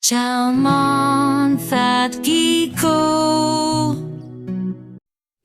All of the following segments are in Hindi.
Salmon fat Kiko।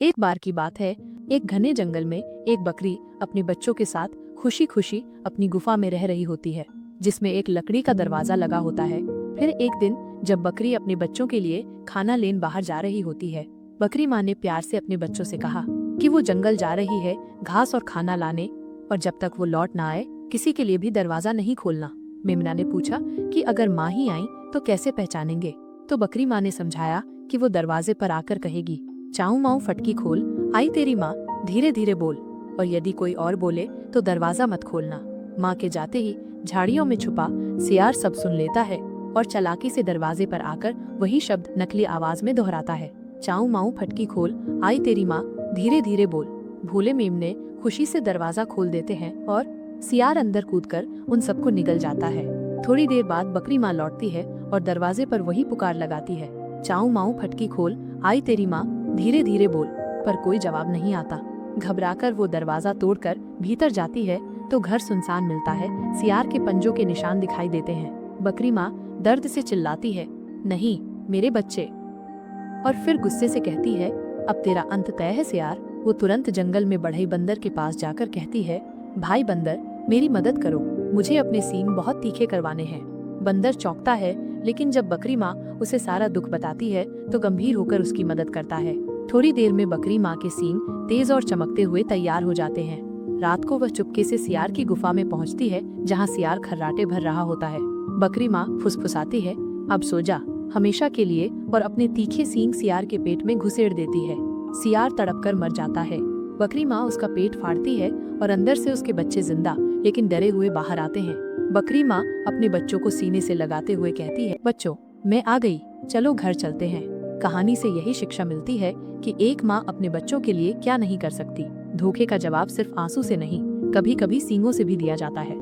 एक बार की बात है, एक घने जंगल में एक बकरी अपने बच्चों के साथ खुशी खुशी अपनी गुफा में रह रही होती है, जिसमें एक लकड़ी का दरवाजा लगा होता है। फिर एक दिन जब बकरी अपने बच्चों के लिए खाना लेने बाहर जा रही होती है, बकरी माँ ने प्यार से अपने बच्चों से कहा कि वो जंगल जा रही है घास और खाना लाने, और जब तक वो लौट ना आए किसी के लिए भी दरवाजा नहीं खोलना। मेमना ने पूछा कि अगर माँ ही आई तो कैसे पहचानेंगे? तो बकरी माँ ने समझाया कि वो दरवाजे पर आकर कहेगी, चाऊ माऊ फटकी खोल, आई तेरी माँ, धीरे धीरे बोल, और यदि कोई और बोले तो दरवाजा मत खोलना। माँ के जाते ही झाड़ियों में छुपा सियार सब सुन लेता है और चालाकी से दरवाजे पर आकर वही शब्द नकली आवाज में दोहराता है, चाऊ माऊ फटकी खोल, आई तेरी माँ, धीरे धीरे बोल। भोले मेमने खुशी से दरवाजा खोल देते हैं और सियार अंदर कूदकर उन सबको निगल जाता है। थोड़ी देर बाद बकरी माँ लौटती है और दरवाजे पर वही पुकार लगाती है, चाऊ माऊ फटकी खोल, आई तेरी माँ, धीरे धीरे बोल। पर कोई जवाब नहीं आता। घबराकर वो दरवाजा तोड़कर भीतर जाती है तो घर सुनसान मिलता है। सियार के पंजों के निशान दिखाई देते हैं। बकरी माँ दर्द से चिल्लाती है, नहीं मेरे बच्चे, और फिर गुस्से से कहती है, अब तेरा अंत तय है सियार। वो तुरंत जंगल में बढ़ई बंदर के पास जाकर कहती है, भाई बंदर, मेरी मदद करो, मुझे अपने सींग बहुत तीखे करवाने हैं। बंदर चौंकता है, लेकिन जब बकरी माँ उसे सारा दुख बताती है तो गंभीर होकर उसकी मदद करता है। थोड़ी देर में बकरी माँ के सींग तेज और चमकते हुए तैयार हो जाते हैं। रात को वह चुपके से सियार की गुफा में पहुँचती है, जहाँ सियार खर्राटे भर रहा होता है। बकरी माँ फुसफुसाती है, अब सो जा हमेशा के लिए, और अपने तीखे सींग सियार के पेट में घुसेड़ देती है। सियार तड़पकर मर जाता है। बकरी माँ उसका पेट फाड़ती है और अंदर से उसके बच्चे जिंदा लेकिन डरे हुए बाहर आते हैं। बकरी माँ अपने बच्चों को सीने से लगाते हुए कहती है, बच्चों, मैं आ गई, चलो घर चलते हैं। कहानी से यही शिक्षा मिलती है कि एक माँ अपने बच्चों के लिए क्या नहीं कर सकती। धोखे का जवाब सिर्फ आंसू से नहीं, कभी कभी सींगों से भी दिया जाता है।